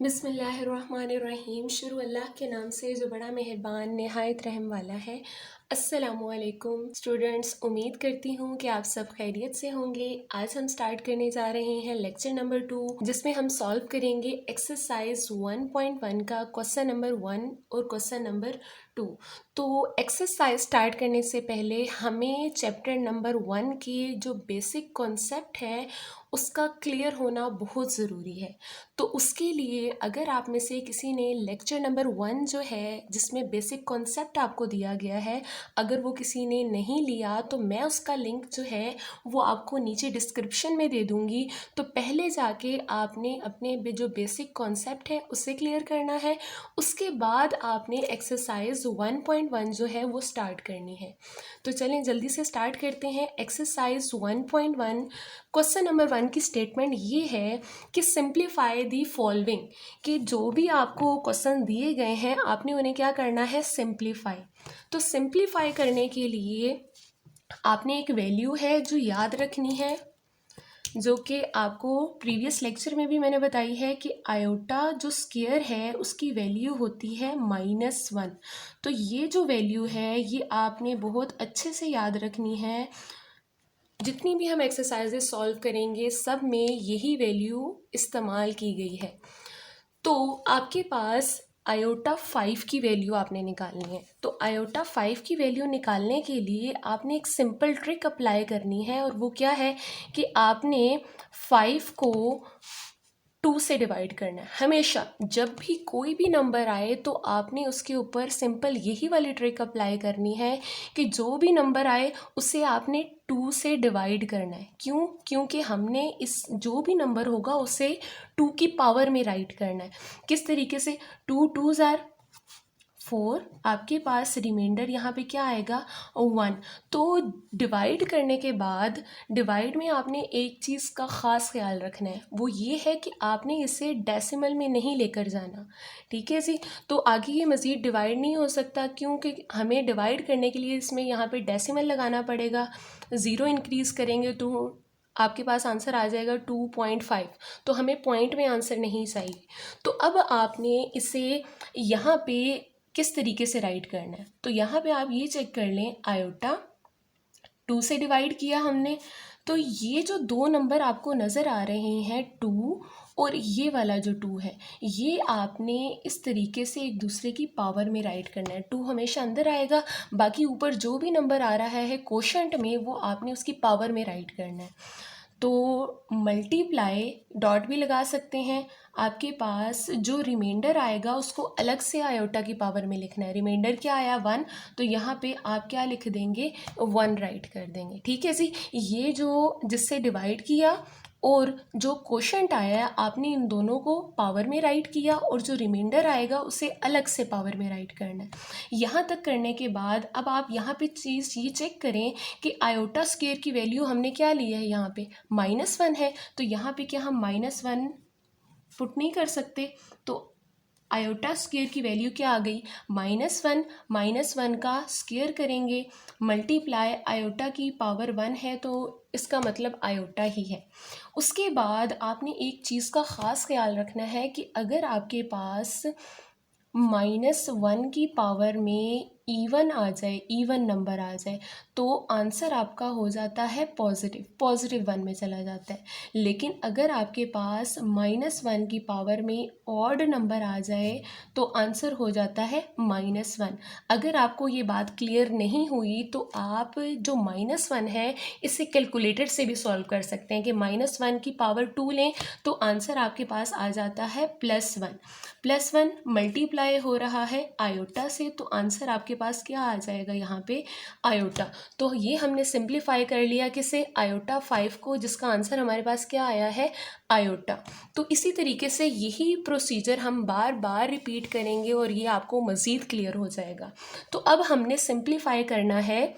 बिस्मिल्लाहिर्रहमानिर्रहीम। शुरू अल्लाह के नाम से जो बड़ा मेहरबान निहायत रहम वाला है। अस्सलामुअलैकुम स्टूडेंट्स, उम्मीद करती हूँ कि आप सब खैरियत से होंगे। आज हम स्टार्ट करने जा रहे हैं लेक्चर नंबर 2, जिसमें हम सॉल्व करेंगे एक्सरसाइज 1.1 का क्वेश्चन नंबर 1 और क्वेश्चन नंबर 2। तो एक्सरसाइज स्टार्ट करने से पहले हमें चैप्टर नंबर 1 के जो बेसिक कॉन्सेप्ट है उसका क्लियर होना बहुत ज़रूरी है। तो उसके लिए अगर आप में से किसी ने लेक्चर नंबर 1 जो है जिसमें बेसिक कॉन्सेप्ट आपको दिया गया है, अगर वो किसी ने नहीं लिया तो मैं उसका लिंक जो है वो आपको नीचे डिस्क्रिप्शन में दे दूँगी। तो पहले जाके आपने अपने जो बेसिक कॉन्सेप्ट है उसे क्लियर करना है, उसके बाद आपने एक्सरसाइज 1.1 जो है वो स्टार्ट करनी है। तो चलें जल्दी से स्टार्ट करते हैं। एक्सरसाइज 1.1 क्वेश्चन नंबर 1 की स्टेटमेंट ये है कि सिंप्लीफाई दी फॉलोइंग, कि जो भी आपको क्वेश्चन दिए गए हैं आपने उन्हें क्या करना है, सिंप्लीफाई। तो सिंप्लीफाई करने के लिए आपने एक वैल्यू है जो याद रखनी है, जो कि आपको प्रीवियस लेक्चर में भी मैंने बताई है कि आयोटा जो स्क्वायर है उसकी वैल्यू होती है -1। तो ये जो वैल्यू है ये आपने बहुत अच्छे से याद रखनी है। जितनी भी हम एक्सरसाइजेस सॉल्व करेंगे सब में यही वैल्यू इस्तेमाल की गई है। तो आपके पास आयोटा 5 की वैल्यू आपने निकालनी है। तो आयोटा 5 की वैल्यू निकालने के लिए आपने एक सिंपल ट्रिक अप्लाई करनी है, और वो क्या है कि आपने 5 को 2 से डिवाइड करना है। हमेशा जब भी कोई भी नंबर आए तो आपने उसके ऊपर सिंपल यही वाली ट्रिक अप्लाई करनी है कि जो भी नंबर आए उसे आपने 2 से डिवाइड करना है। क्यों? क्योंकि हमने इस जो भी नंबर होगा उसे 2 की पावर में राइट करना है। किस तरीके से? 2 2s आर 4, आपके पास रिमाइंडर यहाँ पे क्या आएगा, 1। तो डिवाइड करने के बाद डिवाइड में आपने एक चीज़ का ख़ास ख्याल रखना है, वो ये है कि आपने इसे डेसिमल में नहीं लेकर जाना। ठीक है जी। तो आगे ये मज़ीद डिवाइड नहीं हो सकता, क्योंकि हमें डिवाइड करने के लिए इसमें यहाँ पे डेसिमल लगाना पड़ेगा। 0 इंक्रीज़ करेंगे तो आपके पास आंसर आ जाएगा 2.5। तो हमें पॉइंट में आंसर नहीं चाहिए। तो अब आपने इसे यहाँ पे किस तरीके से राइट करना है, तो यहाँ पे आप ये चेक कर लें, आयोटा 2 से डिवाइड किया हमने, तो ये जो दो नंबर आपको नज़र आ रहे हैं 2 और ये वाला जो 2 है, ये आपने इस तरीके से एक दूसरे की पावर में राइट करना है। 2 हमेशा अंदर आएगा, बाकी ऊपर जो भी नंबर आ रहा है कोशेंट में वो आपने उसकी पावर में राइट करना है। तो मल्टीप्लाई डॉट भी लगा सकते हैं। आपके पास जो रिमाइंडर आएगा उसको अलग से आयोटा की पावर में लिखना है। रिमाइंडर क्या आया, 1, तो यहाँ पे आप क्या लिख देंगे, 1 राइट कर देंगे। ठीक है जी। ये जो जिससे डिवाइड किया और जो क्वोशंट आया आपने इन दोनों को पावर में राइट किया, और जो रिमाइंडर आएगा उसे अलग से पावर में राइट करना है। यहाँ तक करने के बाद अब आप यहाँ पे चीज़ ये चेक करें कि आयोटा स्क्वायर की वैल्यू हमने क्या ली है, यहाँ पे -1 है। तो यहाँ पे क्या हम -1 पुट नहीं कर सकते? तो आयोटा स्क्वायर की वैल्यू क्या आ गई, -1। -1 का स्क्वायर करेंगे, मल्टीप्लाई आयोटा की पावर 1 है तो इसका मतलब आयोटा ही है। उसके बाद आपने एक चीज़ का ख़ास ख्याल रखना है कि अगर आपके पास -1 की पावर में इवन आ जाए, इवन नंबर आ जाए, तो आंसर आपका हो जाता है पॉजिटिव 1 में चला जाता है। लेकिन अगर आपके पास -1 की पावर में ऑड नंबर आ जाए तो आंसर हो जाता है -1। अगर आपको ये बात क्लियर नहीं हुई तो आप जो -1 है इसे कैलकुलेटर से भी सॉल्व कर सकते हैं कि -1 की पावर 2 लें तो आंसर आपके पास आ जाता है +1। +1 मल्टीप्लाई हो रहा है आयोटा से, तो आंसर आपके पास क्या आ जाएगा, यहाँ पे आयोटा। तो ये हमने सिंप्लीफाई कर लिया किसे, आयोटा 5 को, जिसका आंसर हमारे पास क्या आया है, आयोटा। तो इसी तरीके से यही प्रोसीजर हम बार बार रिपीट करेंगे और ये आपको मज़ीद क्लियर हो जाएगा। तो अब हमने सिंप्लीफाई करना है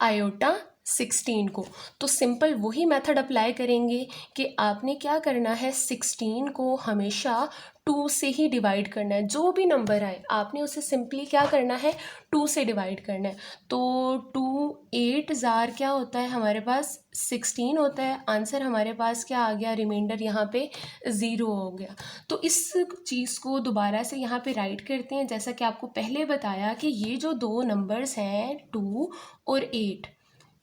आयोटा 16 को। तो सिंपल वही मेथड अप्लाई करेंगे कि आपने क्या करना है, 16 को हमेशा 2 से ही डिवाइड करना है। जो भी नंबर आए आपने उसे सिंपली क्या करना है, 2 से डिवाइड करना है। तो 2 8 ज़ार क्या होता है हमारे पास, 16 होता है। आंसर हमारे पास क्या आ गया, रिमाइंडर यहाँ पे 0 हो गया। तो इस चीज़ को दोबारा से यहाँ पे राइट करते हैं। जैसा कि आपको पहले बताया कि ये जो दो नंबर्स हैं 2 और 8,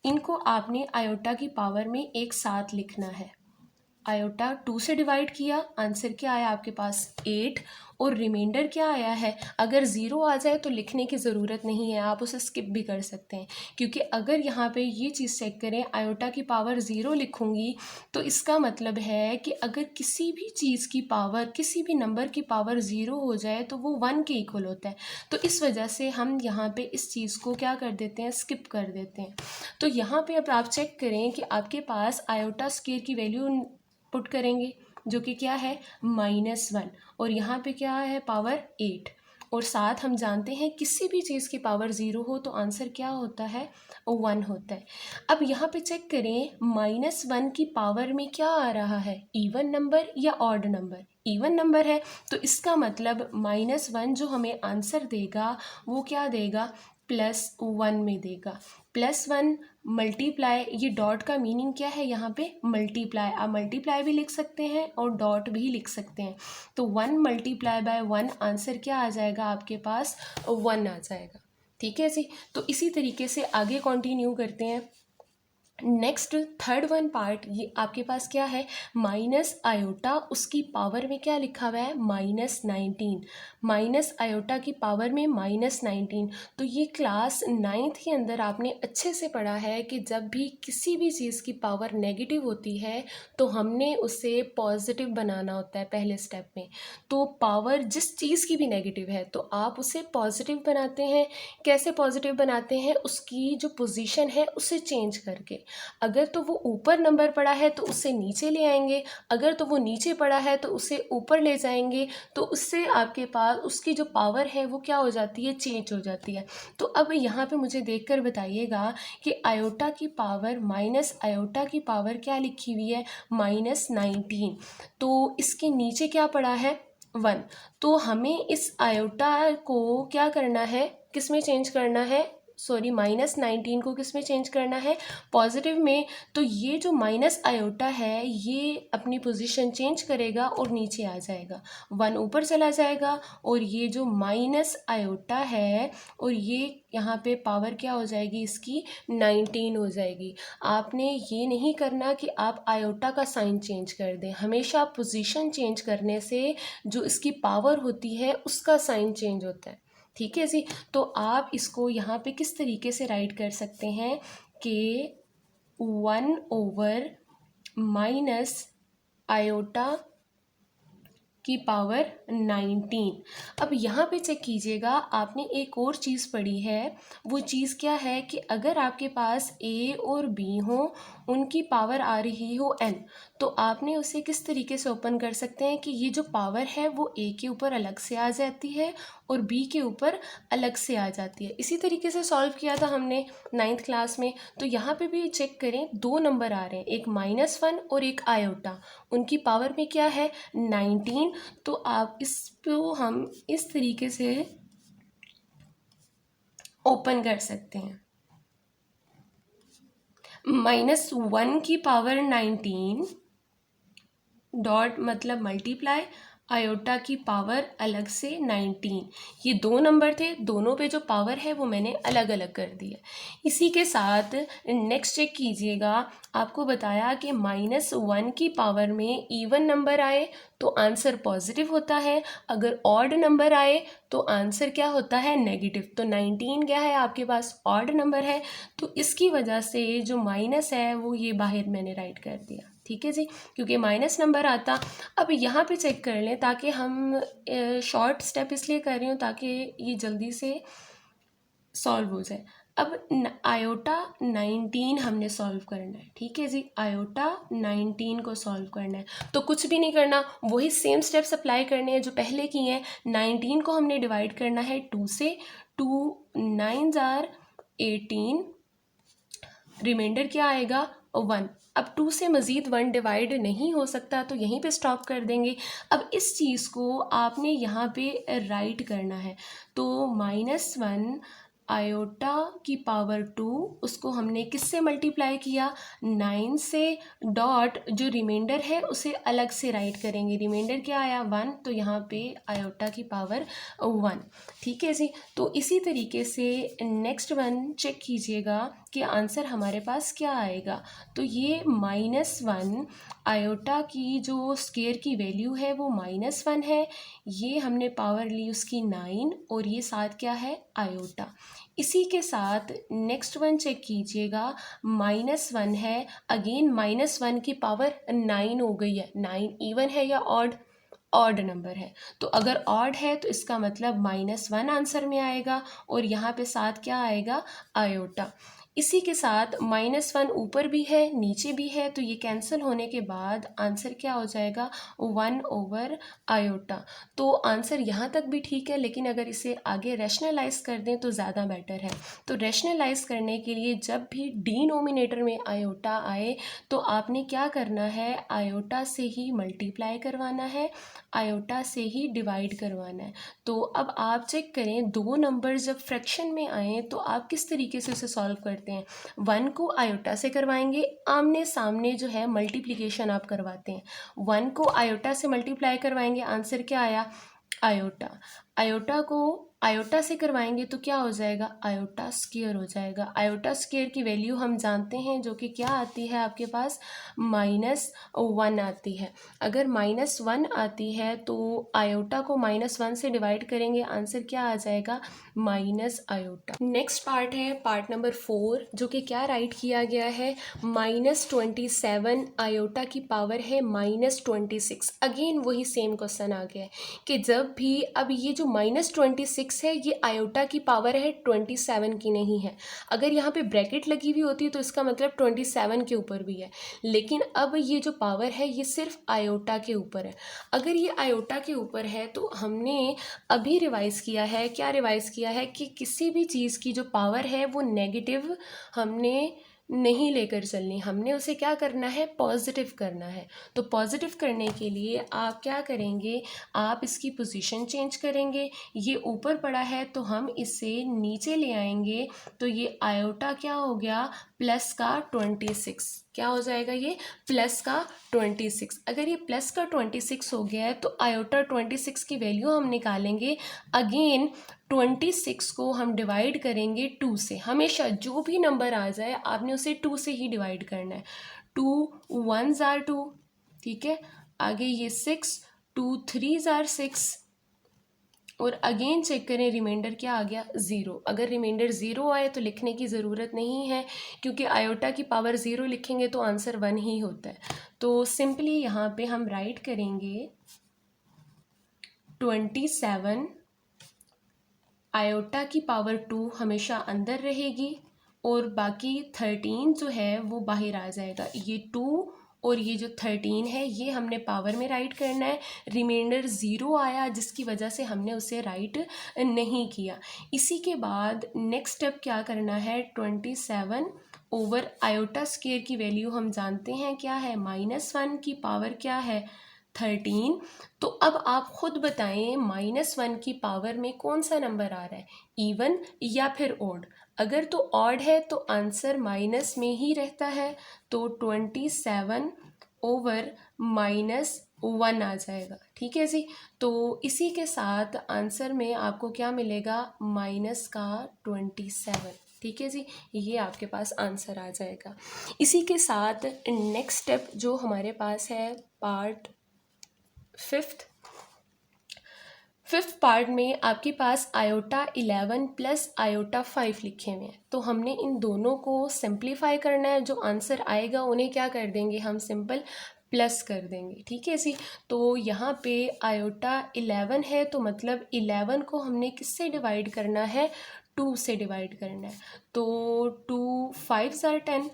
इनको आपने आयोटा की पावर में एक साथ लिखना है। आयोटा 2 से डिवाइड किया, आंसर क्या आया आपके पास 8, और रिमाइंडर क्या आया है। अगर 0 आ जाए तो लिखने की ज़रूरत नहीं है, आप उसे स्किप भी कर सकते हैं। क्योंकि अगर यहाँ पे ये चीज़ चेक करें, आयोटा की पावर 0 लिखूँगी तो इसका मतलब है कि अगर किसी भी चीज़ की पावर, किसी भी नंबर की पावर 0 हो जाए तो वो 1 के इक्वल होता है। तो इस वजह से हम यहाँ पे इस चीज़ को क्या कर देते हैं, स्किप कर देते हैं। तो यहाँ पे अब आप चेक करें कि आपके पास आयोटा स्क्वायर की वैल्यू पुट करेंगे जो कि क्या है -1, और यहाँ पे क्या है पावर 8, और साथ हम जानते हैं किसी भी चीज़ की पावर 0 हो तो आंसर क्या होता है, 1 होता है। अब यहाँ पे चेक करें -1 की पावर में क्या आ रहा है, इवन नंबर या ऑड नंबर। इवन नंबर है तो इसका मतलब -1 जो हमें आंसर देगा वो क्या देगा, +1 में देगा। +1 मल्टीप्लाई, ये डॉट का मीनिंग क्या है यहाँ पे, मल्टीप्लाई। आप मल्टीप्लाई भी लिख सकते हैं और डॉट भी लिख सकते हैं। तो 1 मल्टीप्लाई बाय 1 आंसर क्या आ जाएगा आपके पास, 1 आ जाएगा। ठीक है जी। तो इसी तरीके से आगे कंटिन्यू करते हैं। नेक्स्ट थर्ड वन पार्ट, ये आपके पास क्या है, माइनस आयोटा, उसकी पावर में क्या लिखा हुआ है, -19। माइनस आयोटा की पावर में -19। तो ये क्लास 9th के अंदर आपने अच्छे से पढ़ा है कि जब भी किसी भी चीज़ की पावर नेगेटिव होती है तो हमने उसे पॉजिटिव बनाना होता है पहले स्टेप में। तो पावर जिस चीज़ की भी नेगेटिव है तो आप उसे पॉजिटिव बनाते हैं। कैसे पॉजिटिव बनाते हैं, उसकी जो पोजीशन है उसे चेंज करके। अगर तो वो ऊपर नंबर पड़ा है तो उसे नीचे ले आएंगे, अगर तो वो नीचे पड़ा है तो उसे ऊपर ले जाएंगे। तो उससे आपके पास उसकी जो पावर है वो क्या हो जाती है, चेंज हो जाती है। तो अब यहाँ पे मुझे देखकर बताइएगा कि आयोटा की पावर माइनस आयोटा की पावर क्या लिखी हुई है, -19। तो इसके नीचे क्या पड़ा है, 1। तो हमें इस आयोटा को क्या करना है, किस में चेंज करना है, सॉरी -19 को किस में चेंज करना है, पॉजिटिव में। तो ये जो माइनस आयोटा है ये अपनी पोजीशन चेंज करेगा और नीचे आ जाएगा, 1 ऊपर चला जाएगा, और ये जो माइनस आयोटा है और ये यहाँ पे पावर क्या हो जाएगी इसकी, 19 हो जाएगी। आपने ये नहीं करना कि आप आयोटा का साइन चेंज कर दें, हमेशा पोजीशन चेंज करने से जो इसकी पावर होती है उसका साइन चेंज होता है। ठीक है जी। तो आप इसको यहाँ पे किस तरीके से राइट कर सकते हैं कि 1/- आयोटा की पावर 19। अब यहाँ पे चेक कीजिएगा, आपने एक और चीज़ पढ़ी है। वो चीज़ क्या है कि अगर आपके पास a और b हो, उनकी पावर आ रही हो n, तो आपने उसे किस तरीके से ओपन कर सकते हैं कि ये जो पावर है वो a के ऊपर अलग से आ जाती है और b के ऊपर अलग से आ जाती है। इसी तरीके से सॉल्व किया था हमने 9th क्लास में। तो यहाँ पे भी चेक करें, दो नंबर आ रहे हैं, एक -1 और एक आयोटा, उनकी पावर में क्या है, 19। तो आप इसको हम इस तरीके से ओपन कर सकते हैं, -1 की पावर 19 डॉट मतलब मल्टीप्लाई आयोटा की पावर अलग से 19। ये दो नंबर थे, दोनों पे जो पावर है वो मैंने अलग अलग कर दी है। इसी के साथ नेक्स्ट चेक कीजिएगा, आपको बताया कि -1 की पावर में इवन नंबर आए तो आंसर पॉजिटिव होता है, अगर ऑड नंबर आए तो आंसर क्या होता है, नेगेटिव। तो 19 क्या है आपके पास, ऑड नंबर है, तो इसकी वजह से जो माइनस है वो ये बाहर मैंने राइट कर दिया। ठीक है जी, क्योंकि माइनस नंबर आता। अब यहाँ पे चेक कर लें, ताकि हम शॉर्ट स्टेप इसलिए कर रही हूँ ताकि ये जल्दी से सॉल्व हो जाए। अब आयोटा 19 हमने सॉल्व करना है। ठीक है जी, आयोटा 19 को सॉल्व करना है, तो कुछ भी नहीं करना, वही सेम स्टेप्स अप्लाई करने हैं जो पहले किए हैं। 19 को हमने डिवाइड करना है 2 से, 2 9 जार 18, रिमाइंडर क्या आएगा 1। अब 2 से मज़ीद 1 डिवाइड नहीं हो सकता तो यहीं पे स्टॉप कर देंगे। अब इस चीज़ को आपने यहाँ पे राइट करना है, तो -1 आयोटा की पावर 2 उसको हमने किससे मल्टीप्लाई किया, 9 से, डॉट जो रिमाइंडर है उसे अलग से राइट करेंगे। रिमाइंडर क्या आया 1, तो यहाँ पे आयोटा की पावर 1। ठीक है जी। तो इसी तरीके से नेक्स्ट वन चेक कीजिएगा कि आंसर हमारे पास क्या आएगा। तो ये -1 आयोटा की जो स्केयर की वैल्यू है वो -1 है, ये हमने पावर ली उसकी 9 और ये साथ क्या है आयोटा। इसी के साथ नेक्स्ट वन चेक कीजिएगा, -1 है, अगेन -1 की पावर 9 हो गई है। 9 इवन है या ऑड, ऑड नंबर है, तो अगर ऑड है तो इसका मतलब -1 आंसर में आएगा और यहाँ पे साथ क्या आएगा आयोटा। इसी के साथ -1 ऊपर भी है नीचे भी है, तो ये कैंसिल होने के बाद आंसर क्या हो जाएगा 1 आयोटा। तो आंसर यहाँ तक भी ठीक है, लेकिन अगर इसे आगे रैशनलाइज कर दें तो ज़्यादा बेटर है। तो रैशनलाइज करने के लिए जब भी डिनोमिनेटर में आयोटा आए तो आपने क्या करना है, आयोटा से ही मल्टीप्लाई करवाना है, आयोटा से ही डिवाइड करवाना है। तो अब आप चेक करें, दो नंबर जब फ्रैक्शन में आए तो आप किस तरीके से उसे सॉल्व करते हैं। 1 को आयोटा से करवाएंगे, आमने सामने जो है मल्टीप्लिकेशन आप करवाते हैं। 1 को आयोटा से मल्टीप्लाई करवाएंगे, आंसर क्या आया आयोटा। आयोटा को आयोटा से करवाएंगे तो क्या हो जाएगा, आयोटा स्क्वायर हो जाएगा। आयोटा स्क्वायर की वैल्यू हम जानते हैं जो कि क्या आती है आपके पास, -1 आती है। अगर -1 आती है तो आयोटा को -1 से डिवाइड करेंगे, आंसर क्या आ जाएगा माइनस आयोटा। नेक्स्ट पार्ट है पार्ट नंबर 4, जो कि क्या राइट किया गया है, -27 आयोटा की पावर है -26। अगेन वही सेम क्वेश्चन आ गया है कि जब भी, अब ये जो -26 है ये आयोटा की पावर है 27 की नहीं है। अगर यहाँ पे ब्रैकेट लगी हुई होती है तो इसका मतलब 27 के ऊपर भी है, लेकिन अब ये जो पावर है ये सिर्फ आयोटा के ऊपर है। अगर ये आयोटा के ऊपर है तो हमने अभी रिवाइज किया है, क्या रिवाइज किया है कि किसी भी चीज़ की जो पावर है वो नेगेटिव हमने नहीं लेकर चलनी, हमने उसे क्या करना है पॉजिटिव करना है। तो पॉजिटिव करने के लिए आप क्या करेंगे, आप इसकी पोजीशन चेंज करेंगे। ये ऊपर पड़ा है तो हम इसे नीचे ले आएंगे, तो ये आयोटा क्या हो गया प्लस का 26। क्या हो जाएगा ये प्लस का 26। अगर ये प्लस का 26 हो गया है तो आयोटा 26 की वैल्यू हम निकालेंगे। अगेन 26 को हम डिवाइड करेंगे 2 से। हमेशा जो भी नंबर आ जाए आपने उसे 2 से ही डिवाइड करना है। 2 1s are 2, ठीक है। आगे ये 6, 2 3s are 6, और अगेन चेक करें रिमाइंडर क्या आ गया 0। अगर रिमाइंडर 0 आए तो लिखने की ज़रूरत नहीं है, क्योंकि आयोटा की पावर 0 लिखेंगे तो आंसर 1 ही होता है। तो सिंपली यहाँ पे हम राइट करेंगे 27 आयोटा की पावर 2 हमेशा अंदर रहेगी और बाकी 13 जो है वो बाहर आ जाएगा। ये 2 और ये जो 13 है ये हमने पावर में राइट करना है। रिमाइंडर 0 आया जिसकी वजह से हमने उसे राइट नहीं किया। इसी के बाद नेक्स्ट स्टेप क्या करना है, 27 ओवर आयोटा स्क्वायर की वैल्यू हम जानते हैं क्या है, -1 की पावर क्या है 13। तो अब आप खुद बताएं -1 की पावर में कौन सा नंबर आ रहा है, इवन या फिर ऑड। अगर तो ऑड है तो आंसर माइनस में ही रहता है, तो 27 ओवर -1 आ जाएगा। ठीक है जी। तो इसी के साथ आंसर में आपको क्या मिलेगा, माइनस का 27। ठीक है जी, ये आपके पास आंसर आ जाएगा। इसी के साथ नेक्स्ट स्टेप जो हमारे पास है पार्ट फिफ्थ पार्ट में आपके पास आयोटा 11 प्लस आयोटा 5 लिखे हुए हैं। तो हमने इन दोनों को सिंप्लीफाई करना है, जो आंसर आएगा उन्हें क्या कर देंगे हम सिंपल प्लस कर देंगे। ठीक है जी। तो यहाँ पे आयोटा 11 है तो मतलब 11 को हमने किससे डिवाइड करना है, 2 से डिवाइड करना है। तो 2 5s are 10,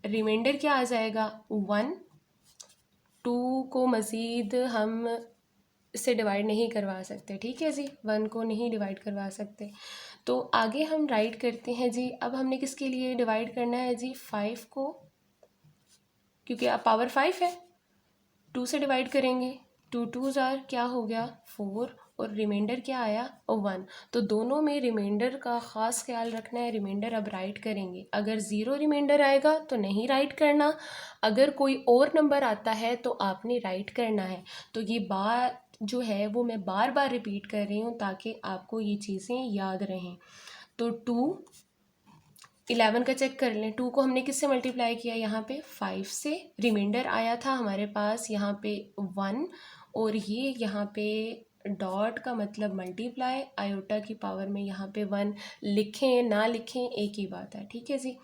रिमाइंडर क्या आ जाएगा 1। 2 को मज़ीद हम इससे डिवाइड नहीं करवा सकते, ठीक है जी, 1 को नहीं डिवाइड करवा सकते। तो आगे हम राइट करते हैं जी। अब हमने किसके लिए डिवाइड करना है जी, 5 को, क्योंकि अब पावर 5 है, 2 से डिवाइड करेंगे, 2 2 जार क्या हो गया 4, और रिमाइंडर क्या आया 1। तो दोनों में रिमाइंडर का ख़ास ख्याल रखना है। रिमाइंडर अब राइट करेंगे, अगर 0 रिमाइंडर आएगा तो नहीं राइट करना, अगर कोई और नंबर आता है तो आपने राइट करना है। तो ये बात जो है वो मैं बार बार रिपीट कर रही हूँ ताकि आपको ये चीज़ें याद रहें। तो 11 का चेक कर लें, 2 को हमने किससे मल्टीप्लाई किया, यहाँ पे 5 से, रिमाइंडर आया था हमारे पास यहाँ पे 1, और ये यहाँ पे डॉट का मतलब मल्टीप्लाई, आयोटा की पावर में यहाँ पे 1, लिखें ना लिखें एक ही बात है, ठीक है जी।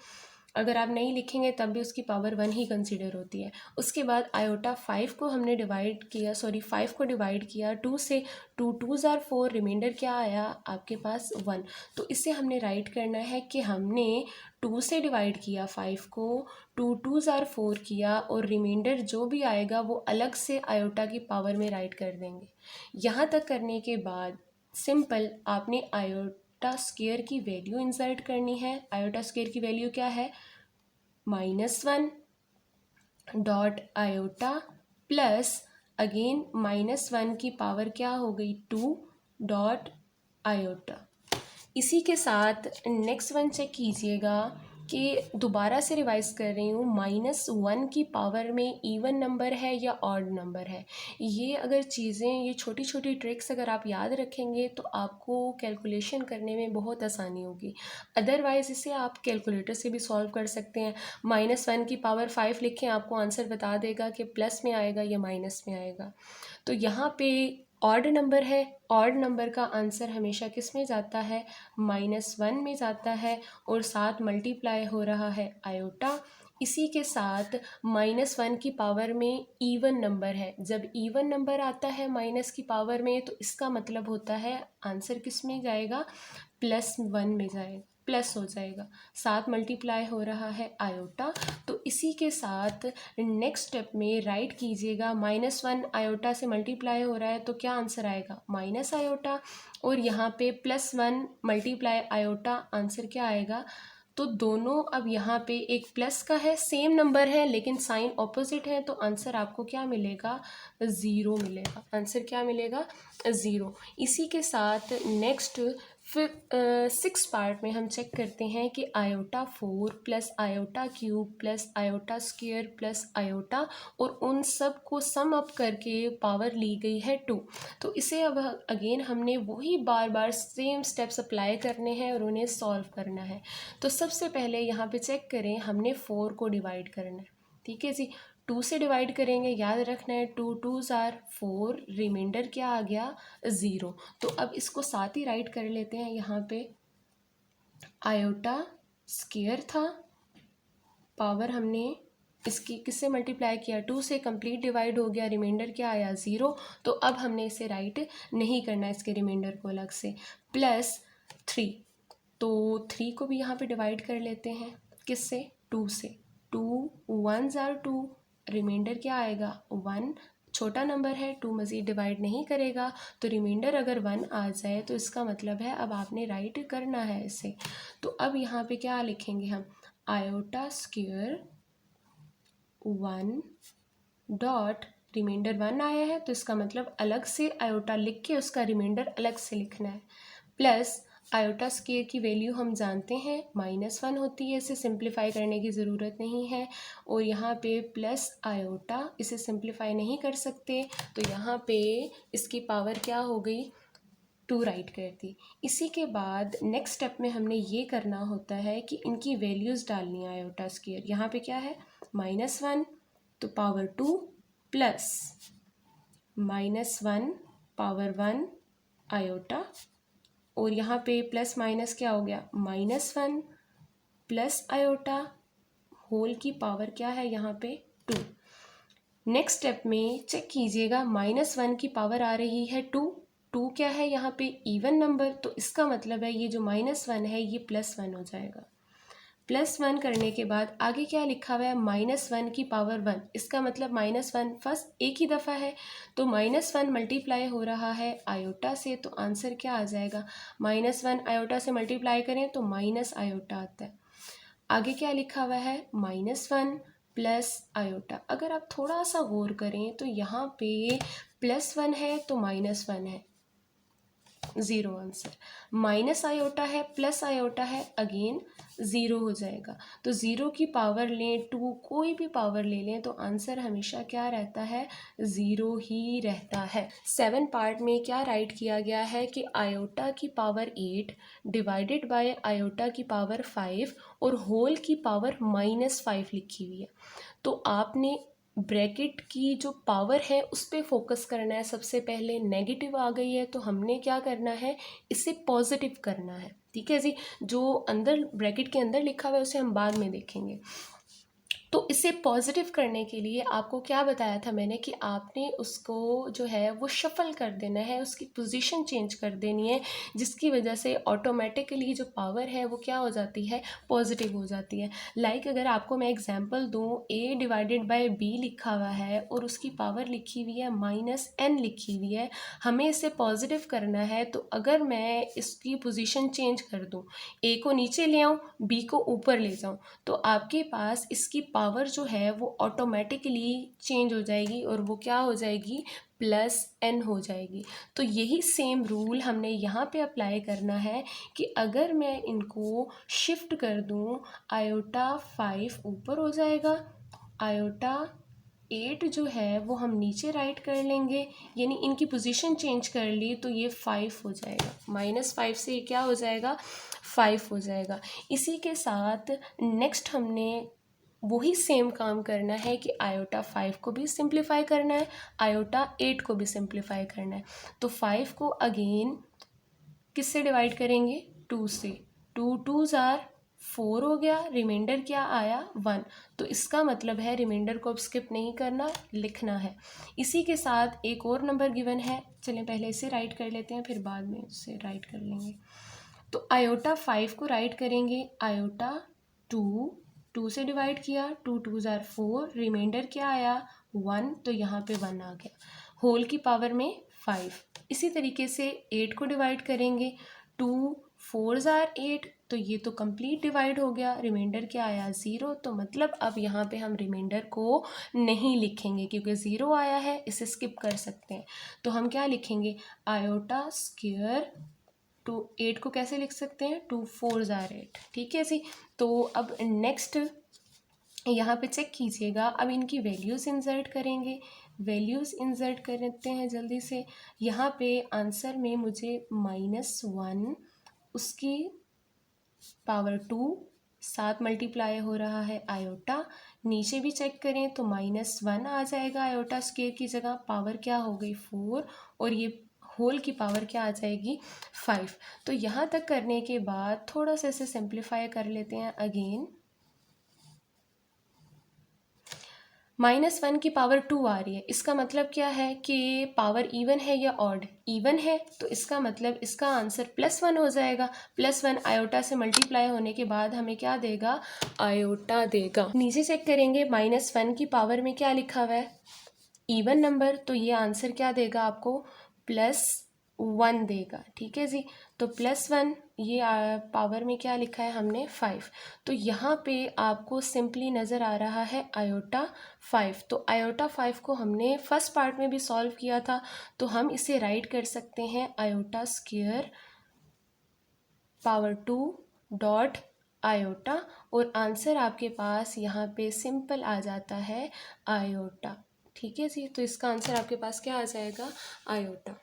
अगर आप नहीं लिखेंगे तब भी उसकी पावर 1 ही कंसीडर होती है। उसके बाद आयोटा 5 को हमने डिवाइड किया, 5 को डिवाइड किया 2 से, 2 2 जार 4, रिमाइंडर क्या आया आपके पास 1। तो इससे हमने राइट करना है कि हमने 2 से डिवाइड किया 5 को, 2 2 जार 4 किया, और रिमाइंडर जो भी आएगा वो अलग से आयोटा की पावर में राइट कर देंगे। यहाँ तक करने के बाद सिंपल आपने आयोटा स्क्वायर की वैल्यू इंसर्ट करनी है। आयोटा स्क्वायर की वैल्यू क्या है, -1 डॉट आयोटा प्लस अगेन -1 की पावर क्या हो गई 2 डॉट आयोटा। इसी के साथ नेक्स्ट वन चेक कीजिएगा कि दोबारा से रिवाइज कर रही हूँ, -1 की पावर में इवन नंबर है या ऑड नंबर है। ये अगर चीज़ें, ये छोटी छोटी ट्रिक्स अगर आप याद रखेंगे तो आपको कैलकुलेशन करने में बहुत आसानी होगी। अदरवाइज़ इसे आप कैलकुलेटर से भी सॉल्व कर सकते हैं। -1 की पावर 5 लिखें, आपको आंसर बता देगा कि प्लस में आएगा या माइनस में आएगा। तो यहाँ पे ऑड नंबर है, ऑड नंबर का आंसर हमेशा किस में जाता है, -1 में जाता है, और साथ मल्टीप्लाई हो रहा है आयोटा। इसी के साथ -1 की पावर में इवन नंबर है, जब इवन नंबर आता है माइनस की पावर में तो इसका मतलब होता है आंसर किस में जाएगा, +1 में जाएगा, प्लस हो जाएगा, साथ मल्टीप्लाई हो रहा है आयोटा। तो इसी के साथ नेक्स्ट स्टेप में राइट कीजिएगा, -1 आयोटा से मल्टीप्लाई हो रहा है तो क्या आंसर आएगा, माइनस आयोटा, और यहाँ पे +1 मल्टीप्लाई आयोटा, आंसर क्या आएगा। तो दोनों अब यहाँ पे एक प्लस का है, सेम नंबर है लेकिन साइन ऑपोजिट है, तो आंसर आपको क्या मिलेगा, 0 मिलेगा। आंसर क्या मिलेगा, 0। इसी के साथ नेक्स्ट फिर 6 पार्ट में हम चेक करते हैं कि iota 4 plus iota cube plus iota square plus iota, और उन सब को सम अप करके पावर ली गई है 2। तो इसे अब अगेन हमने वही बार बार सेम स्टेप्स अप्लाई करने हैं और उन्हें सॉल्व करना है। तो सबसे पहले यहाँ पे चेक करें, हमने 4 को डिवाइड करना है, ठीक है जी। 2 से डिवाइड करेंगे, याद रखना है 2 2 जार 4, रिमाइंडर क्या आ गया 0। तो अब इसको साथ ही राइट कर लेते हैं। यहाँ पे आयोटा स्क्वायर था, पावर हमने इसकी किससे मल्टीप्लाई किया, 2 से, कंप्लीट डिवाइड हो गया, रिमाइंडर क्या आया 0। तो अब हमने इसे राइट नहीं करना है, इसके रिमाइंडर को अलग से, +3। तो 3 को भी यहाँ पे डिवाइड कर लेते हैं, किससे, 2 से, 2 1 जार 2, रिमाइंडर क्या आएगा 1, छोटा नंबर है, 2 मज़ीद डिवाइड नहीं करेगा, तो रिमाइंडर अगर 1 आ जाए तो इसका मतलब है अब आपने राइट करना है इसे। तो अब यहाँ पे क्या लिखेंगे हम, आयोटा स्क्वायर 1 डॉट, रिमाइंडर 1 आया है तो इसका मतलब अलग से आयोटा लिख के उसका रिमाइंडर अलग से लिखना है, प्लस आयोटा स्क्वायर की वैल्यू हम जानते हैं -1 होती है, इसे सिंप्लीफाई करने की ज़रूरत नहीं है, और यहाँ पे प्लस आयोटा, इसे सिंप्लीफाई नहीं कर सकते, तो यहाँ पे इसकी पावर क्या हो गई 2 राइट कर दी। इसी के बाद नेक्स्ट स्टेप में हमने ये करना होता है कि इनकी वैल्यूज़ डालनी है आयोटा स्क्वायर। यहाँ पे क्या है -1 तो पावर 2 प्लस -1 पावर 1 आयोटा, और यहाँ पे प्लस माइनस क्या हो गया -1 प्लस आयोटा, होल की पावर क्या है यहाँ पे 2। नेक्स्ट स्टेप में चेक कीजिएगा, -1 की पावर आ रही है 2, 2 क्या है यहाँ पे इवन नंबर, तो इसका मतलब है ये जो -1 है ये +1 हो जाएगा, +1 करने के बाद आगे क्या लिखा हुआ है, -1 की पावर 1। इसका मतलब -1 फर्स्ट एक ही दफ़ा है, तो -1 मल्टीप्लाई हो रहा है आयोटा से, तो आंसर क्या आ जाएगा, -1 आयोटा से मल्टीप्लाई करें तो माइनस आयोटा आता है। आगे क्या लिखा हुआ है, -1 प्लस आयोटा। अगर आप थोड़ा सा गौर करें तो यहाँ पे +1 है तो -1 है, 0 आंसर। माइनस आयोटा है प्लस आयोटा है, अगेन 0 हो जाएगा। तो 0 की पावर लें, 2 कोई भी पावर ले लें तो आंसर हमेशा क्या रहता है, 0 ही रहता है। 7 पार्ट में क्या राइट किया गया है कि आयोटा की पावर 8 डिवाइडेड बाय आयोटा की पावर 5 और होल की पावर -5 लिखी हुई है। तो आपने ब्रैकेट की जो पावर है उस पर फोकस करना है। सबसे पहले नेगेटिव आ गई है तो हमने क्या करना है, इसे पॉजिटिव करना है। ठीक है जी, जो अंदर ब्रैकेट के अंदर लिखा हुआ है उसे हम बाद में देखेंगे। तो इसे पॉजिटिव करने के लिए आपको क्या बताया था मैंने कि आपने उसको जो है वो शफल कर देना है, उसकी पोजीशन चेंज कर देनी है, जिसकी वजह से ऑटोमेटिकली जो पावर है वो क्या हो जाती है, पॉजिटिव हो जाती है। लाइक अगर आपको मैं एग्जांपल दूं, a डिवाइडेड बाय b लिखा हुआ है और उसकी पावर लिखी हुई है -n लिखी हुई है, हमें इसे पॉजिटिव करना है। तो अगर मैं इसकी पोजीशन चेंज कर दूं, a को नीचे ले आऊं, b को ऊपर ले जाऊं, तो आपके पास इसकी पावर जो है वो ऑटोमेटिकली चेंज हो जाएगी और वो क्या हो जाएगी, +n हो जाएगी। तो यही सेम रूल हमने यहाँ पे अप्लाई करना है कि अगर मैं इनको शिफ्ट कर दूँ, आयोटा 5 ऊपर हो जाएगा, आयोटा 8 जो है वो हम नीचे राइट कर लेंगे, यानी इनकी पोजीशन चेंज कर ली तो ये 5 हो जाएगा, -5 से ये क्या हो जाएगा, 5 हो जाएगा। इसी के साथ नेक्स्ट हमने वही सेम काम करना है कि आयोटा 5 को भी सिंप्लीफाई करना है, आयोटा 8 को भी सिंप्लीफाई करना है। तो 5 को अगेन किससे डिवाइड करेंगे, 2 से, 2 2s आर 4 हो गया, रिमाइंडर क्या आया, 1। तो इसका मतलब है रिमाइंडर को अब स्किप नहीं करना, लिखना है। इसी के साथ एक और नंबर गिवन है, चलें पहले इसे राइट कर लेते हैं फिर बाद में इसे राइट कर लेंगे। तो आयोटा 5 को राइट करेंगे, आयोटा 2 से डिवाइड किया, 2 2s आर 4, रिमाइंडर क्या आया, 1, तो यहाँ पे 1 आ गया, होल की पावर में 5। इसी तरीके से 8 को डिवाइड करेंगे, 2 4s आर 8, तो ये तो कंप्लीट डिवाइड हो गया, रिमाइंडर क्या आया, 0। तो मतलब अब यहाँ पे हम रिमाइंडर को नहीं लिखेंगे क्योंकि 0 आया है, इसे स्किप कर सकते हैं। तो हम क्या लिखेंगे, आयोटा स्क्वायर 8 को कैसे लिख सकते हैं, 2 4s आर 8। ठीक है जी। तो अब नेक्स्ट यहाँ पे चेक कीजिएगा, अब इनकी वैल्यूज़ इंसर्ट करेंगे, वैल्यूज़ इंसर्ट करते हैं जल्दी से। यहाँ पे आंसर में मुझे -1 उसकी पावर 2 साथ मल्टीप्लाई हो रहा है आयोटा, नीचे भी चेक करें तो -1 आ जाएगा आयोटा स्क्वायर की जगह, पावर क्या हो गई 4, और ये होल की पावर क्या आ जाएगी 5। तो यहाँ तक करने के बाद थोड़ा सा इसे सिंप्लीफाई कर लेते हैं अगेन, -1 की पावर 2 आ रही है, इसका मतलब क्या है कि पावर इवन है या ऑड, इवन है, तो इसका मतलब इसका आंसर +1 हो जाएगा। +1 आयोटा से मल्टीप्लाई होने के बाद हमें क्या देगा, आयोटा देगा। नीचे चेक करेंगे, -1 की पावर में क्या लिखा हुआ है, इवन नंबर, तो ये आंसर क्या देगा आपको, +1 देगा। ठीक है जी। तो +1, ये पावर में क्या लिखा है हमने, 5। तो यहाँ पे आपको सिंपली नज़र आ रहा है आयोटा 5। तो आयोटा 5 को हमने फर्स्ट पार्ट में भी सॉल्व किया था, तो हम इसे राइट कर सकते हैं iota square power 2 dot iota, और आंसर आपके पास यहाँ पे सिंपल आ जाता है आयोटा। ठीक है जी। तो इसका आंसर आपके पास क्या आ जाएगा, आयोटा।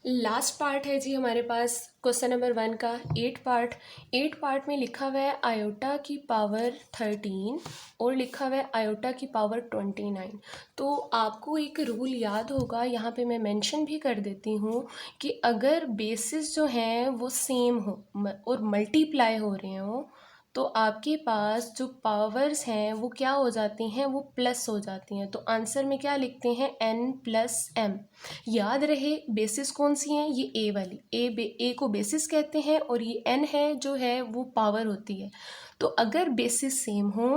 लास्ट पार्ट है जी हमारे पास क्वेश्चन नंबर 1 का 8 पार्ट में लिखा हुआ है आयोटा की पावर 13 और लिखा हुआ है आयोटा की पावर 29। तो आपको एक रूल याद होगा, यहाँ पे मैं मेंशन भी कर देती हूँ कि अगर बेसिस जो हैं वो सेम हो और मल्टीप्लाई हो रहे हो तो आपके पास जो पावर्स हैं वो क्या हो जाती हैं, वो प्लस हो जाती हैं। तो आंसर में क्या लिखते हैं, n+m। याद रहे बेसिस कौन सी हैं, ये ए वाली, ए को बेसिस कहते हैं और ये n है जो है वो पावर होती है। तो अगर बेसिस सेम हो,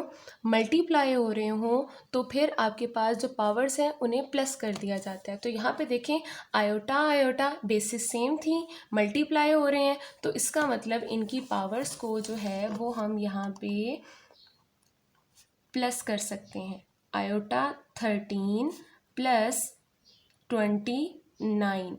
मल्टीप्लाई हो रहे हो, तो फिर आपके पास जो पावर्स हैं उन्हें प्लस कर दिया जाता है। तो यहाँ पे देखें, आयोटा आयोटा बेसिस सेम थी, मल्टीप्लाई हो रहे हैं, तो इसका मतलब इनकी पावर्स को जो है वो हम यहाँ पे प्लस कर सकते हैं। आयोटा 13 प्लस 29,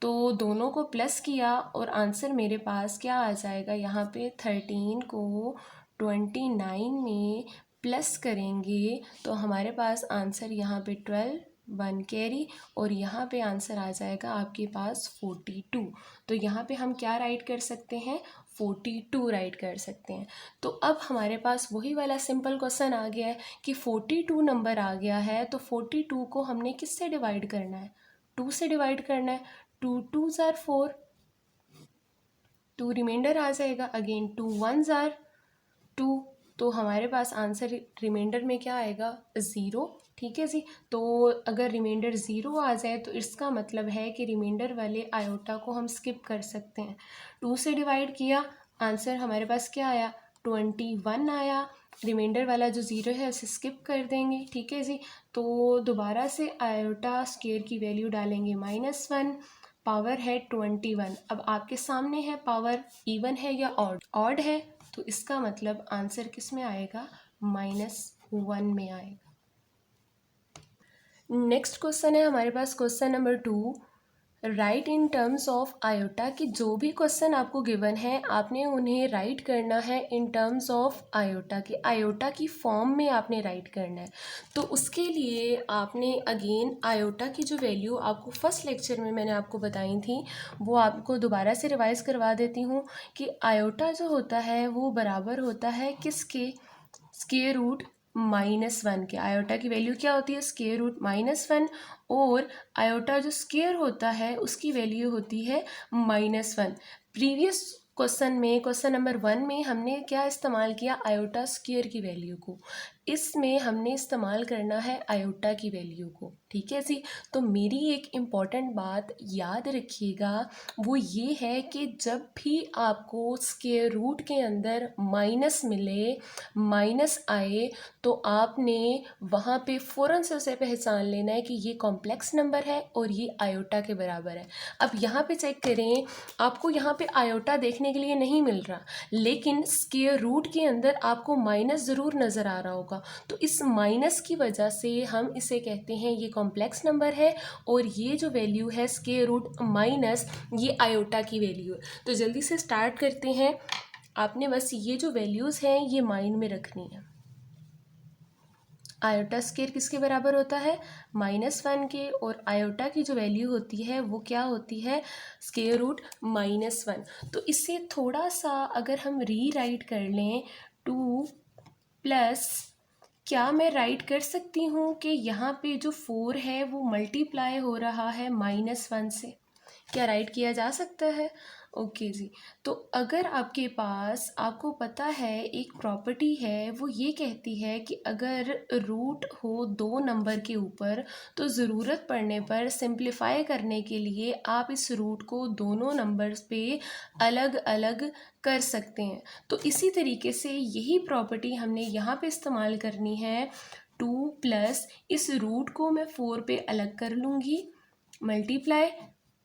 तो दोनों को प्लस किया और आंसर मेरे पास क्या आ जाएगा, यहाँ पे 13 को 29 में प्लस करेंगे तो हमारे पास आंसर यहाँ पे 12, 1 कैरी, और यहाँ पे आंसर आ जाएगा आपके पास 42। तो यहाँ पे हम क्या राइट कर सकते हैं, 42 राइट कर सकते हैं। तो अब हमारे पास वही वाला सिंपल क्वेश्चन आ गया है कि 42 नंबर आ गया है, तो 42 को हमने किससे डिवाइड करना है, 2 से डिवाइड करना है। 2 2s are 4, 2 रिमाइंडर आ जाएगा, अगेन 2 1s are 2, तो हमारे पास आंसर रिमाइंडर में क्या आएगा, 0। ठीक है जी। तो अगर रिमाइंडर 0 आ जाए तो इसका मतलब है कि रिमाइंडर वाले आयोटा को हम स्किप कर सकते हैं। 2 से डिवाइड किया, आंसर हमारे पास क्या आया, 21 आया। रिमाइंडर वाला जो 0 है उसे स्किप कर देंगे। ठीक है जी। तो दोबारा से आयोटा स्क्वायर की वैल्यू डालेंगे -1, पावर है 21। अब आपके सामने है पावर इवन है या ऑड, ऑड है, तो इसका मतलब आंसर किस में आएगा, -1 में आएगा। नेक्स्ट क्वेश्चन है हमारे पास question number 2, right in terms of iota. कि जो भी क्वेश्चन आपको गिवन है आपने उन्हें राइट करना है इन टर्म्स ऑफ आयोटा, कि आयोटा की फॉर्म में आपने राइट करना है। तो उसके लिए आपने अगेन आयोटा की जो वैल्यू आपको फर्स्ट लेक्चर में मैंने आपको बताई थी वो आपको दोबारा से रिवाइज करवा देती हूँ कि आयोटा जो होता है वो बराबर होता है किसके, स्क्वायर रूट -1 के। आयोटा की वैल्यू क्या होती है, स्क्वायर रूट -1, और आयोटा जो स्क्वायर होता है उसकी वैल्यू होती है -1। प्रीवियस क्वेश्चन में, क्वेश्चन नंबर 1 में हमने क्या इस्तेमाल किया, आयोटा स्क्वायर की वैल्यू को। इसमें हमने इस्तेमाल करना है आयोटा की वैल्यू को। ठीक है जी। तो मेरी एक इम्पॉर्टेंट बात याद रखिएगा, वो ये है कि जब भी आपको स्क्वायर रूट के अंदर माइनस मिले, माइनस आए, तो आपने वहाँ पे फ़ौरन से उसे पहचान लेना है कि ये कॉम्प्लेक्स नंबर है और ये आयोटा के बराबर है। अब यहाँ पे चेक करें, आपको यहाँ पे आयोटा देखने के लिए नहीं मिल रहा, लेकिन स्क्वायर रूट के अंदर आपको माइनस ज़रूर नज़र आ रहा होगा। तो इस माइनस की वजह से हम इसे कहते हैं ये कॉम्प्लेक्स नंबर है, और ये जो वैल्यू है स्क्वायर रूट माइनस, ये आयोटा की वैल्यू है। तो जल्दी से स्टार्ट करते हैं। आपने बस ये जो वैल्यूज़ हैं ये माइंड में रखनी है। आयोटा स्क्वायर किसके बराबर होता है, -1 के, और आयोटा की जो वैल्यू होती है वो क्या होती है, स्क्वायर रूट -1। तो इससे थोड़ा सा अगर हम रीराइट कर लें, 2 प्लस, क्या मैं राइट कर सकती हूँ कि यहाँ पे जो 4 है वो मल्टीप्लाई हो रहा है -1 से, क्या राइट किया जा सकता है। ओके जी। तो अगर आपके पास, आपको पता है एक प्रॉपर्टी है वो ये कहती है कि अगर रूट हो 2 नंबर के ऊपर तो ज़रूरत पड़ने पर सिंप्लीफाई करने के लिए आप इस रूट को दोनों नंबर्स पे अलग अलग कर सकते हैं। तो इसी तरीके से यही प्रॉपर्टी हमने यहाँ पे इस्तेमाल करनी है। 2 प्लस, इस रूट को मैं 4 पे अलग कर लूँगी, मल्टीप्लाई,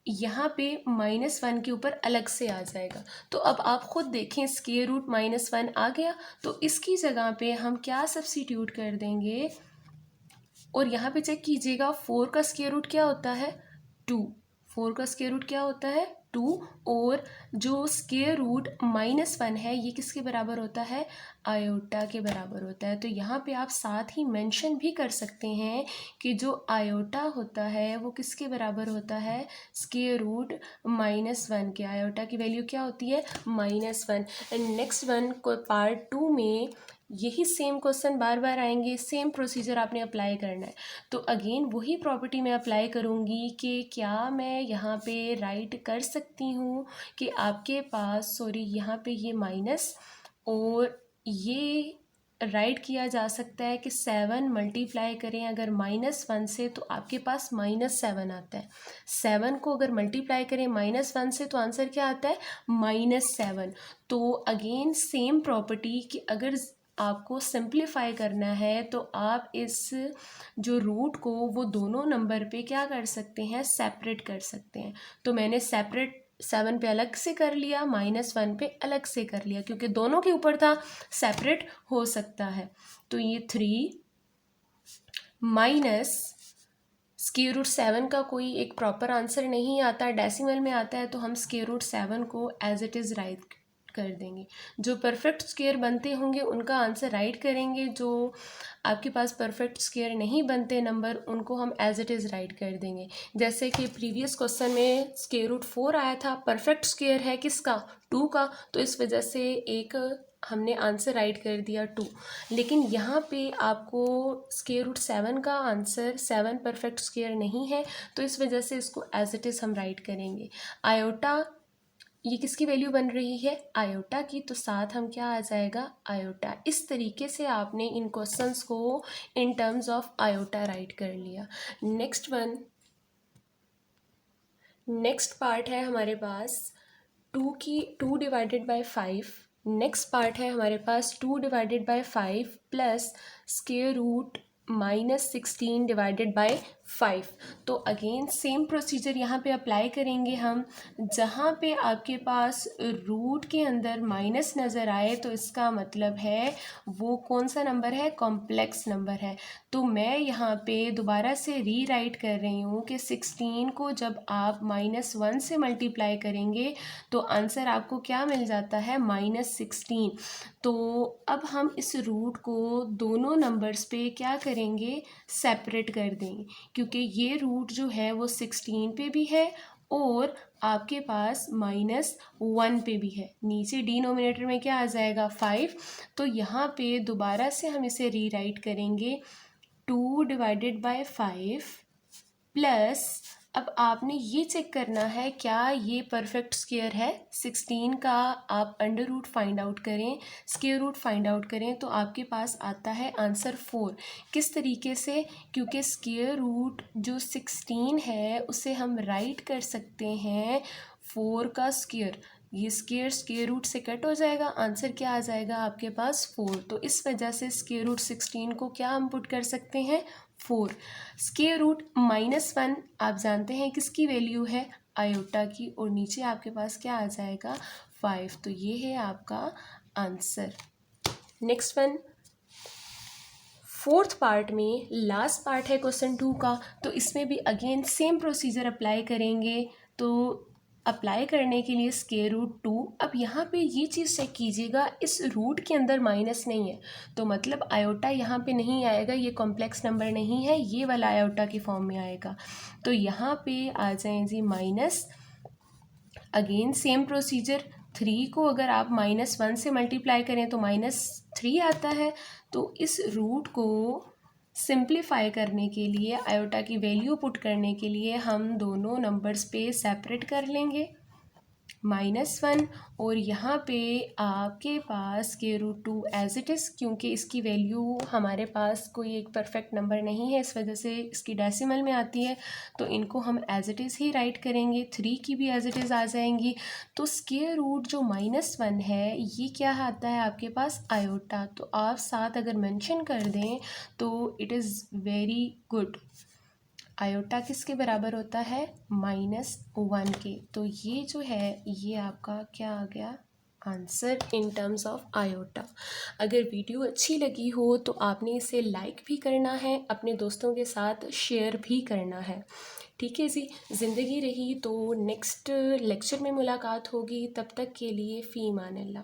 यहाँ पे -1 के ऊपर अलग से आ जाएगा। तो अब आप खुद देखें, स्क्वायर रूट -1 आ गया, तो इसकी जगह पे हम क्या सब्स्टिट्यूट कर देंगे, और यहाँ पे चेक कीजिएगा 4 का स्क्वायर रूट क्या होता है, 2। 4 का स्क्वायर रूट क्या होता है, 2, और जो स्क्वायर रूट -1 है ये किसके बराबर होता है, आयोटा के बराबर होता है। तो यहाँ पे आप साथ ही मेंशन भी कर सकते हैं कि जो आयोटा होता है वो किसके बराबर होता है, स्क्वायर रूट -1 के। आयोटा की वैल्यू क्या होती है, -1। एंड नेक्स्ट वन को पार्ट 2 में यही सेम क्वेश्चन बार बार आएंगे, सेम प्रोसीजर आपने अप्लाई करना है। तो अगेन वही प्रॉपर्टी मैं अप्लाई करूँगी कि क्या मैं यहाँ पे राइट कर सकती हूँ कि आपके पास, सॉरी यहाँ पे ये माइनस और ये राइट किया जा सकता है कि 7 मल्टीप्लाई करें अगर -1 से तो आपके पास -7 आता है। 7 को अगर मल्टीप्लाई करें -1 से तो आंसर क्या आता है -7। तो अगेन सेम प्रॉपर्टी कि अगर आपको सिंप्लीफाई करना है तो आप इस जो रूट को वो दोनों नंबर पे क्या कर सकते हैं, सेपरेट कर सकते हैं। तो मैंने सेपरेट 7 पे अलग से कर लिया, -1 पे अलग से कर लिया, क्योंकि दोनों के ऊपर था, सेपरेट हो सकता है। तो ये 3 माइनस स्क्वायर रूट 7 का कोई एक प्रॉपर आंसर नहीं आता, डेसिमल में आता है, तो हम स्क्वायर रूट 7 को एज इट इज़ राइट कर देंगे। जो परफेक्ट स्क्वायर बनते होंगे उनका आंसर राइट करेंगे, जो आपके पास परफेक्ट स्क्वायर नहीं बनते नंबर उनको हम एज इट इज़ राइट कर देंगे। जैसे कि प्रीवियस क्वेश्चन में स्क्वायर रूट 4 आया था, परफेक्ट स्क्वायर है किसका, 2 का, तो इस वजह से एक हमने आंसर राइट कर दिया 2। लेकिन यहाँ पे आपको स्क्वायर रूट 7 का आंसर 7 परफेक्ट स्क्वायर नहीं है, तो इस वजह से इसको एज इट इज़ हम राइट करेंगे। आयोटा, ये किसकी वैल्यू बन रही है, आयोटा की, तो साथ हम क्या आ जाएगा, आयोटा। इस तरीके से आपने इन क्वेश्चंस को in terms of iota right कर लिया। नेक्स्ट पार्ट है हमारे पास 2 डिवाइडेड बाय 5। नेक्स्ट पार्ट है हमारे पास 2 divided by 5 plus square root -16 divided by 5। तो अगेन सेम प्रोसीजर यहाँ पे अप्लाई करेंगे हम। जहाँ पे आपके पास रूट के अंदर माइनस नज़र आए तो इसका मतलब है वो कौन सा नंबर है, कॉम्प्लेक्स नंबर है। तो मैं यहाँ पे दोबारा से रीराइट कर रही हूँ कि 16 को जब आप -1 से मल्टीप्लाई करेंगे तो आंसर आपको क्या मिल जाता है, -16। तो अब हम इस रूट को दोनों नंबर्स पे क्या करेंगे, सेपरेट कर देंगे, क्योंकि ये रूट जो है वो 16 पे भी है और आपके पास -1 पे भी है। नीचे डिनोमिनेटर में क्या आ जाएगा, 5। तो यहाँ पे दोबारा से हम इसे रीराइट करेंगे 2 डिवाइडेड बाय 5 प्लस, अब आपने ये चेक करना है क्या ये परफेक्ट स्क्वायर है। 16 का आप अंडर रूट फाइंड आउट करें, स्क्वायर रूट फाइंड आउट करें तो आपके पास आता है आंसर 4। किस तरीके से, क्योंकि स्क्वायर रूट जो 16 है उसे हम राइट कर सकते हैं 4 का स्क्वायर। ये स्क्वायर रूट से कट हो जाएगा, आंसर क्या आ जाएगा आपके पास 4। तो इस वजह से स्क्वायर रूट 16 को क्या हम पुट कर सकते हैं, 4। स्क्वायर रूट -1 आप जानते हैं किसकी वैल्यू है, आयोटा की, और नीचे आपके पास क्या आ जाएगा 5। तो ये है आपका answer. Next one, fourth part में लास्ट पार्ट है क्वेश्चन 2 का। तो इसमें भी अगेन सेम प्रोसीजर अप्लाई करेंगे। तो अप्लाई करने के लिए स्क्वायर रूट 2। अब यहाँ पे ये चीज़ चेक कीजिएगा, इस रूट के अंदर माइनस नहीं है, तो मतलब आयोटा यहाँ पे नहीं आएगा, ये कॉम्प्लेक्स नंबर नहीं है, ये वाला आयोटा की फॉर्म में आएगा। तो यहाँ पे आ जाए जी माइनस, अगेन सेम प्रोसीजर, 3 को अगर आप -1 से मल्टीप्लाई करें तो -3 आता है। तो इस रूट को सिंप्लीफाई करने के लिए, आयोटा की वैल्यू पुट करने के लिए हम दोनों नंबर्स पे सेपरेट कर लेंगे, -1, और यहाँ पे आपके पास के रूट 2 एज इट इज़, क्योंकि इसकी वैल्यू हमारे पास कोई एक परफेक्ट नंबर नहीं है, इस वजह से इसकी डेसिमल में आती है, तो इनको हम एज इट इज़ ही राइट करेंगे। 3 की भी एज इट इज़ आ जाएंगी। तो स्क्वायर रूट जो -1 है ये क्या आता है आपके पास, आयोटा। तो आप साथ अगर मेंशन कर दें तो it is very good. Iota किसके बराबर होता है, -1 के। तो ये जो है ये आपका क्या आ गया, answer in terms of iota. अगर वीडियो अच्छी लगी हो तो आपने इसे लाइक भी करना है, अपने दोस्तों के साथ शेयर भी करना है। ठीक है जी, ज़िंदगी रही तो नेक्स्ट लेक्चर में मुलाकात होगी। तब तक के लिए फ़ी मान अल्लाह।